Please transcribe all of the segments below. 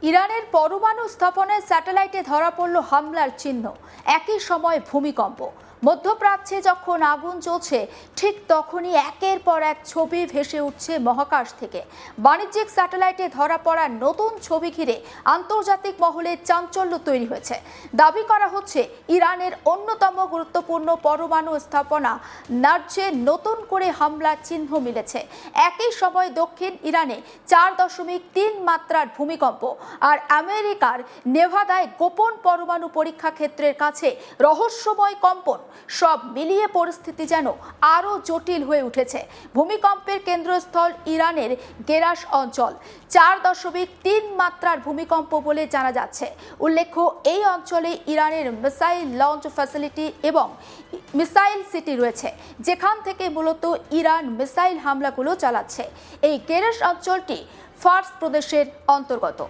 ইরানের পরমাণু স্থাপনায় স্যাটেলাইটে ধরা পড়ল হামলার চিহ্ন। একই সময় ভূমিকম্প। মধ্যপ্রাচ্যে যখন আগুন জ্বলছে ঠিক তখনই একের পর এক ছবি ভেসে উঠছে মহাকাশ থেকে। বাণিজ্যিক স্যাটেলাইটে ধরা পড়া নতুন ছবি ঘিরে আন্তর্জাতিক মহলে চাঞ্চল্য তৈরি হয়েছে। দাবি করা হচ্ছে ইরানের অন্যতম গুরুত্বপূর্ণ পরমাণু স্থাপনা নার্জে নতুন করে হামলার চিহ্ন মিলেছে। একই সময় দক্ষিণ ইরানে 4.3 মাত্রার ভূমিকম্প আর আমেরিকার নেভাদায় গোপন পরমাণু পরীক্ষা ক্ষেত্রের কাছে রহস্যময় কম্পন, সব মিলিয়ে পরিস্থিতি যেন আরও জটিল হয়ে উঠেছে। ভূমিকম্পের কেন্দ্রস্থল ইরানের গেরাস অঞ্চল। 4.3 মাত্রার ভূমিকম্প বলে জানা যাচ্ছে। উল্লেখ্য, এই অঞ্চলে ইরানের মিসাইল লঞ্চ ফ্যাসিলিটি এবং মিসাইল সিটি রয়েছে, যেখান থেকে মূলত ইরান মিসাইল হামলাগুলো চালাচ্ছে। এই গেরাস অঞ্চলটি ফার্স প্রদেশের অন্তর্গত।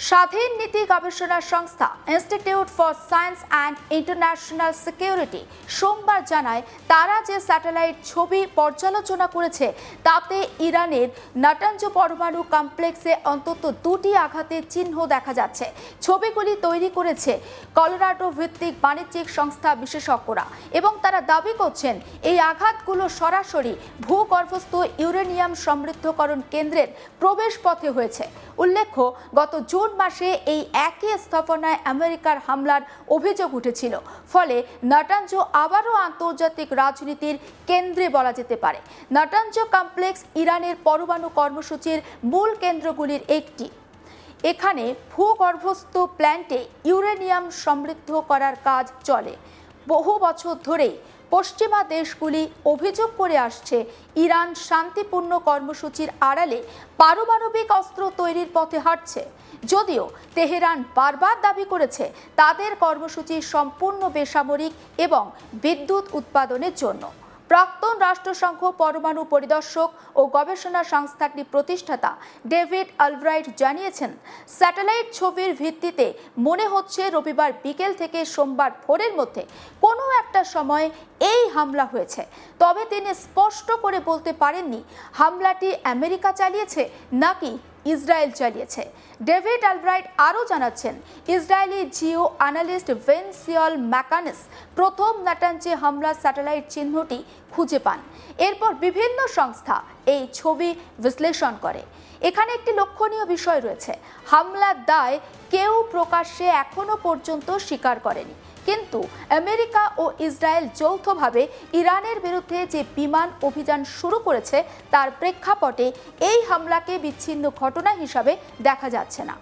স্বাধীন নীতি গবেষণা সংস্থা institute for science and international security সোমবার জানায়, তারা যে স্যাটেলাইট ছবি পর্যালোচনা করেছে তাতে ইরানের নাটাঞ্জ পরমাণু কমপ্লেক্সে অন্তত 2টি আঘাতের চিহ্ন দেখা যাচ্ছে। ছবিগুলি তৈরি করেছে কলোরাডো ভিত্তিক বাণিজ্যিক সংস্থা বিশেষজ্ঞরা এবং তারা দাবি করছেন এই আঘাতগুলো সরাসরি ভূগর্ভস্থ ইউরেনিয়াম সমৃদ্ধকরণ কেন্দ্রের প্রবেশপথে হয়েছে। উল্লেখ্য, গত জুন মাসে এই একই স্থাপনায় আমেরিকার হামলার অভিযোগ উঠেছিল। ফলে নাটাঞ্জ আবারও আন্তর্জাতিক রাজনীতির কেন্দ্রে বলা যেতে পারে। নাটাঞ্জ কমপ্লেক্স ইরানের পরমাণু কর্মসূচির মূল কেন্দ্রগুলির একটি। এখানে ভূগর্ভস্থ প্ল্যান্টে ইউরেনিয়াম সমৃদ্ধ করার কাজ চলে। বহু বছর ধরেই পশ্চিমা দেশগুলি অভিযোগ করে আসছে, ইরান শান্তিপূর্ণ কর্মসূচির আড়ালে পারমাণবিক অস্ত্র তৈরির পথে হাঁটছে। যদিও তেহরান বারবার দাবি করেছে তাদের কর্মসূচি সম্পূর্ণ বেসামরিক এবং বিদ্যুৎ উৎপাদনের জন্য। প্রাক্তন রাষ্ট্রসংঘ পরমাণু পরিদর্শক ও গবেষণা সংস্থাটির প্রতিষ্ঠাতা ডেভিড আলব্রাইট জানিয়েছেন, স্যাটেলাইট ছবির ভিত্তিতে মনে হচ্ছে রবিবার বিকেল থেকে সোমবার ভোরের মধ্যে কোনো একটা সময়ে এই হামলা হয়েছে। তবে তিনি স্পষ্ট করে বলতে পারেননি হামলাটি আমেরিকা চালিয়েছে নাকি ইসরায়েল চালিয়েছে। ডেভিড আলব্রাইট আরও জানাচ্ছেন, ইসরায়েলি জিও অ্যানালিস্ট ভেনসিয়ল ম্যাকানিস প্রথম নাটাঞ্জে হামলার স্যাটেলাইট চিহ্নটি খুঁজে পান। এরপর বিভিন্ন সংস্থা এই ছবি বিশ্লেষণ করে। এখানে একটি লক্ষণীয় বিষয় রয়েছে, হামলার দায় কেউ প্রকাশ্যে এখনো পর্যন্ত স্বীকার করেনি। কিন্তু আমেরিকা ও ইসরায়েল যৌথভাবে ইরানের বিরুদ্ধে যে বিমান অভিযান শুরু করেছে তার প্রেক্ষাপটে এই হামলাকে বিচ্ছিন্ন ঘটনা হিসাবে দেখা যাচ্ছে না।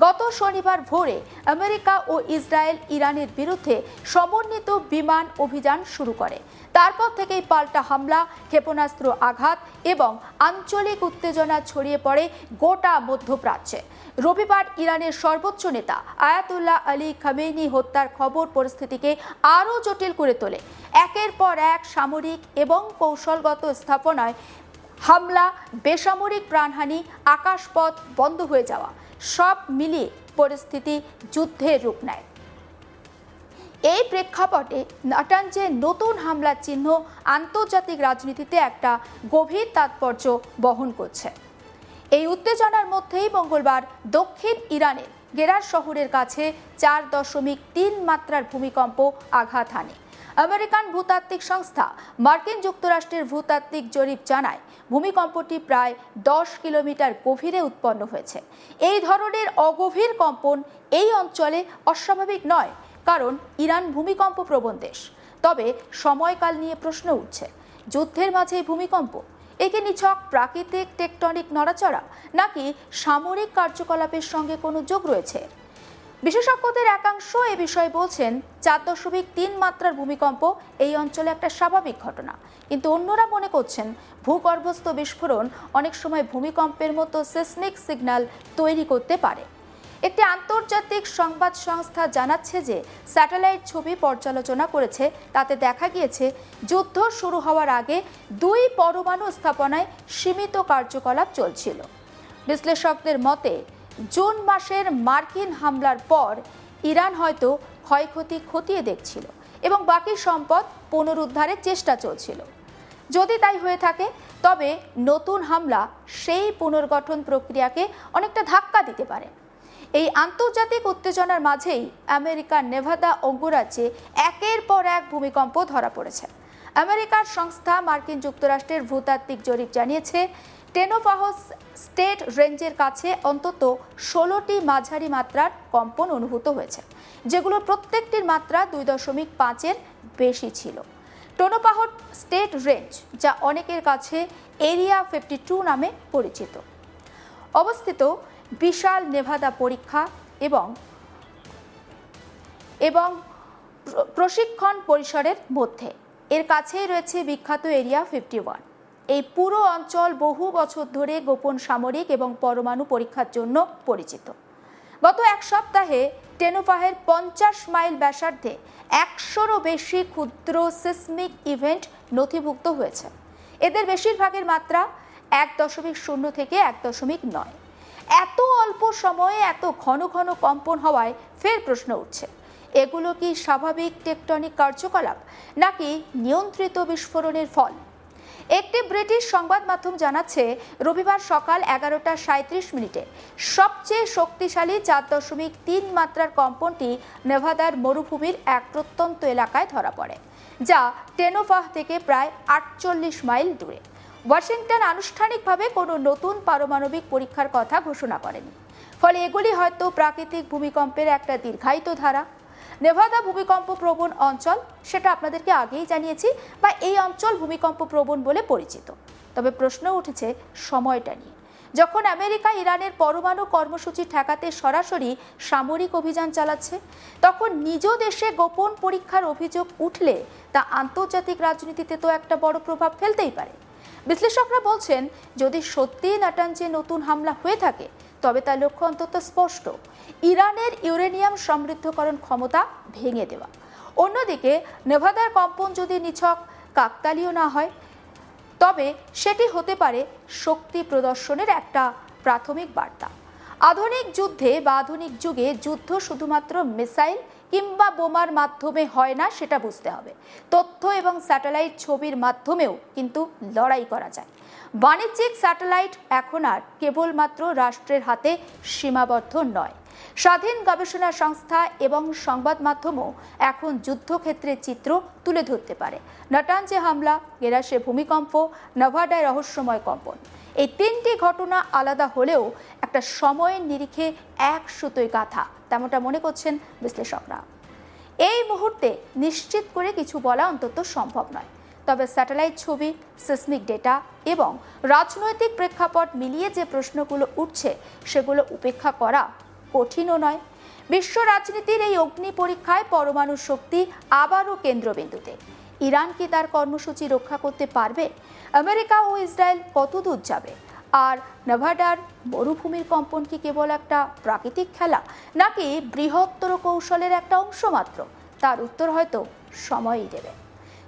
গত শনিবার ভোরে আমেরিকা ও ইসরায়েল ইরানের বিরুদ্ধে সমন্বিত বিমান অভিযান শুরু করে। তারপর থেকেই পাল্টা হামলা, ক্ষেপণাস্ত্র আঘাত এবং আঞ্চলিক উত্তেজনা ছড়িয়ে পড়ে গোটা মধ্যপ্রাচ্যে। রবিবার ইরানের সর্বোচ্চ নেতা আয়াতুল্লাহ আলী খামেনি হত্যার খবর পরিস্থিতিকে আরও জটিল করে তোলে। একের পর এক সামরিক এবং কৌশলগত স্থাপনায় হামলা, বেসামরিক প্রাণহানি, আকাশপথ বন্ধ হয়ে যাওয়া, সব মিলিয়ে পরিস্থিতি যুদ্ধের রূপ নেয়। এই প্রেক্ষাপটে নাটাঞ্জে নতুন হামলার চিহ্ন আন্তর্জাতিক রাজনীতিতে একটা গভীর তাৎপর্য বহন করছে। এই উত্তেজনার মধ্যেই মঙ্গলবার দক্ষিণ ইরানের গেরাস শহরের কাছে 4.3 মাত্রার ভূমিকম্প আঘাত হানে। আমেরিকান ভূতাত্ত্বিক সংস্থা মার্কিন যুক্তরাষ্ট্রের ভূতাত্ত্বিক জরিপ জানায়, ভূমিকম্পটি প্রায় 10 কিলোমিটার গভীরে উৎপন্ন হয়েছে। এই ধরনের অগভীর কম্পন এই অঞ্চলে অস্বাভাবিক নয়, কারণ ইরান ভূমিকম্প প্রবণ দেশ। তবে সময়কাল নিয়ে প্রশ্ন উঠছে, যুদ্ধের মাঝে ভূমিকম্প একে নিছক প্রাকৃতিক টেকটনিক নড়াচড়া নাকি সামরিক কার্যকলাপের সঙ্গে কোনো যোগ রয়েছে? বিশেষজ্ঞদের একাংশ এ বিষয়ে বলছেন 4.3 মাত্রার ভূমিকম্প এই অঞ্চলে একটা স্বাভাবিক ঘটনা, কিন্তু অন্যরা মনে করছেন ভূগর্ভস্থ বিস্ফোরণ অনেক সময় ভূমিকম্পের মতো সিসমিক সিগন্যাল তৈরি করতে পারে। একটি আন্তর্জাতিক সংবাদ সংস্থা জানাচ্ছে যে স্যাটেলাইট ছবি পর্যালোচনা করেছে, তাতে দেখা গিয়েছে যুদ্ধ শুরু হওয়ার আগে 2 পরমাণু স্থাপনায় সীমিত কার্যকলাপ চলছিল। বিশ্লেষকদের মতে জুন মাসের মার্কিন হামলার পর ইরান হয়তো ক্ষয়ক্ষতি খতিয়ে দেখছিল এবং বাকি সম্পদ পুনরুদ্ধারের চেষ্টা চলছিল। যদি তাই হয়ে থাকে তবে নতুন হামলা সেই পুনর্গঠন প্রক্রিয়াকে অনেকটা ধাক্কা দিতে পারে। এই আন্তর্জাতিক উত্তেজনার মাঝেই আমেরিকার নেভাদা অঙ্গরাজ্যে একের পর এক ভূমিকম্প ধরা পড়েছে। আমেরিকার সংস্থা মার্কিন যুক্তরাষ্ট্রের ভূতাত্ত্বিক জরিপ জানিয়েছে টেনোপাহস স্টেট রেঞ্জের কাছে অন্তত 16টি মাঝারি মাত্রার কম্পন অনুভূত হয়েছে, যেগুলোর প্রত্যেকটির মাত্রা 2.5-এর বেশি ছিল। টেনোপাহস স্টেট রেঞ্জ, যা অনেকের কাছে এরিয়া 52 নামে পরিচিত, অবস্থিত বিশাল নেভাদা পরীক্ষা এবং প্রশিক্ষণ পরিসরের মধ্যে। এর কাছেই রয়েছে বিখ্যাত এরিয়া 51। এই পুরো অঞ্চল বহু বছর ধরে গোপন সামরিক এবং পরমাণু পরীক্ষার জন্য পরিচিত। গত এক সপ্তাহে টেনোপাহের 50 মাইল ব্যাসার্ধে 100-রও বেশি ক্ষুদ্র সিসমিক ইভেন্ট নথিভুক্ত হয়েছে। এদের বেশিরভাগের মাত্রা 1.0 থেকে 1.9। এত অল্প সময়ে এত ঘন ঘন কম্পন হওয়ায় ফের প্রশ্ন উঠছে, এগুলো কি স্বাভাবিক টেকটনিক কার্যকলাপ নাকি নিয়ন্ত্রিত বিস্ফোরণের ফল? একটি ব্রিটিশ সংবাদ মাধ্যম জানাচ্ছে রবিবার সকাল 11:37 সবচেয়ে শক্তিশালী 4.3 মাত্রার কম্পনটি নেভাদার মরুভূমির এক প্রত্যন্ত এলাকায় ধরা পড়ে, যা টেনোপাহ থেকে প্রায় 48 মাইল দূরে। ওয়াশিংটন আনুষ্ঠানিকভাবে কোনো নতুন পারমাণবিক পরীক্ষার কথা ঘোষণা করেনি, ফলে এগুলি হয়তো প্রাকৃতিক ভূমিকম্পের একটা দীর্ঘায়িত ধারা। নেভাদা ভূমিকম্প প্রবণ অঞ্চল, সেটা আপনাদেরকে আগেই জানিয়েছি, বা এই অঞ্চল ভূমিকম্প প্রবণ বলে পরিচিত। তবে প্রশ্ন উঠেছে সময়টা নিয়ে। যখন আমেরিকা ইরানের পরমাণু কর্মসূচি ঠেকাতে সরাসরি সামরিক অভিযান চালাচ্ছে, তখন নিজ দেশে গোপন পরীক্ষার অভিযোগ উঠলে তা আন্তর্জাতিক রাজনীতিতে তো একটা বড় প্রভাব ফেলতেই পারে। বিশ্লেষকরা বলছেন, যদি সত্যিই নাটানজে নতুন হামলা হয়ে থাকে তবে তার লক্ষ্য অন্তত স্পষ্ট: ইরানের ইউরেনিয়াম সমৃদ্ধকরণ ক্ষমতা ভেঙে দেওয়া। অন্যদিকে নেভাদার কম্পন যদি নিছক কাকতালীয় না হয়, তবে সেটি হতে পারে শক্তি প্রদর্শনের একটা প্রাথমিক বার্তা। আধুনিক যুদ্ধে বা আধুনিক যুগে যুদ্ধ শুধুমাত্র মিসাইল কিংবা বোমার মাধ্যমে হয় না, সেটা বুঝতে হবে। তথ্য এবং স্যাটেলাইট ছবির মাধ্যমেও কিন্তু লড়াই করা যায়। বাণিজ্যিক স্যাটেলাইট এখন আর কেবলমাত্র রাষ্ট্রের হাতে সীমাবদ্ধ নয়। স্বাধীন গবেষণা সংস্থা এবং সংবাদ মাধ্যমও এখন যুদ্ধক্ষেত্রের চিত্র তুলে ধরতে পারে। নাটানজে হামলা, গেরাসে ভূমিকম্প, নেভাদায় রহস্যময় কম্পন, এই তিনটি ঘটনা আলাদা হলেও একটা সময়ের নিরিখে এক সুতোয় গাঁথা, তেমনটা মনে করছেন বিশ্লেষকরা। এই মুহূর্তে নিশ্চিত করে কিছু বলা অন্তত সম্ভব নয়, তবে স্যাটেলাইট ছবি, সিসমিক ডেটা এবং রাজনৈতিক প্রেক্ষাপট মিলিয়ে যে প্রশ্নগুলো উঠছে সেগুলো উপেক্ষা করা কঠিনও নয়। বিশ্ব রাজনীতির এই অগ্নি পরীক্ষায় পরমাণু শক্তি আবারও কেন্দ্রবিন্দুতে। ইরান কি তার কর্মসূচি রক্ষা করতে পারবে? আমেরিকা ও ইসরায়েল কতদূর যাবে? আর নেভাদার মরুভূমির কম্পন কি কেবল একটা প্রাকৃতিক খেলা নাকি বৃহত্তর কৌশলের একটা অংশ মাত্র? তার উত্তর হয়তো সময়ই দেবে।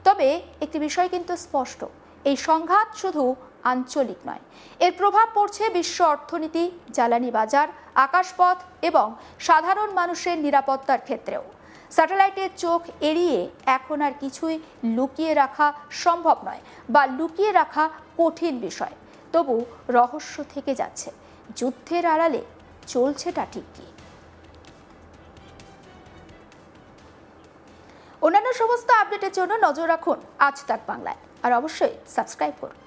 তবে একটি বিষয় কিন্তু স্পষ্ট, এই সংঘাত শুধু আঞ্চলিক নয়, এর প্রভাব পড়ছে বিশ্ব অর্থনীতি, জ্বালানি বাজার, আকাশপথ এবং সাধারণ মানুষের নিরাপত্তার ক্ষেত্রেও। স্যাটেলাইটের চোখ এড়িয়ে এখন আর কিছুই লুকিয়ে রাখা সম্ভব নয়, বা লুকিয়ে রাখা কঠিন বিষয়। তবু রহস্য থেকে যাচ্ছে, যুদ্ধের আড়ালে চলছেটা ঠিক কি? অন্যান্য সমস্ত আপডেটের জন্য নজর রাখুন আজ তাক বাংলায়, আর অবশ্যই সাবস্ক্রাইব করুন।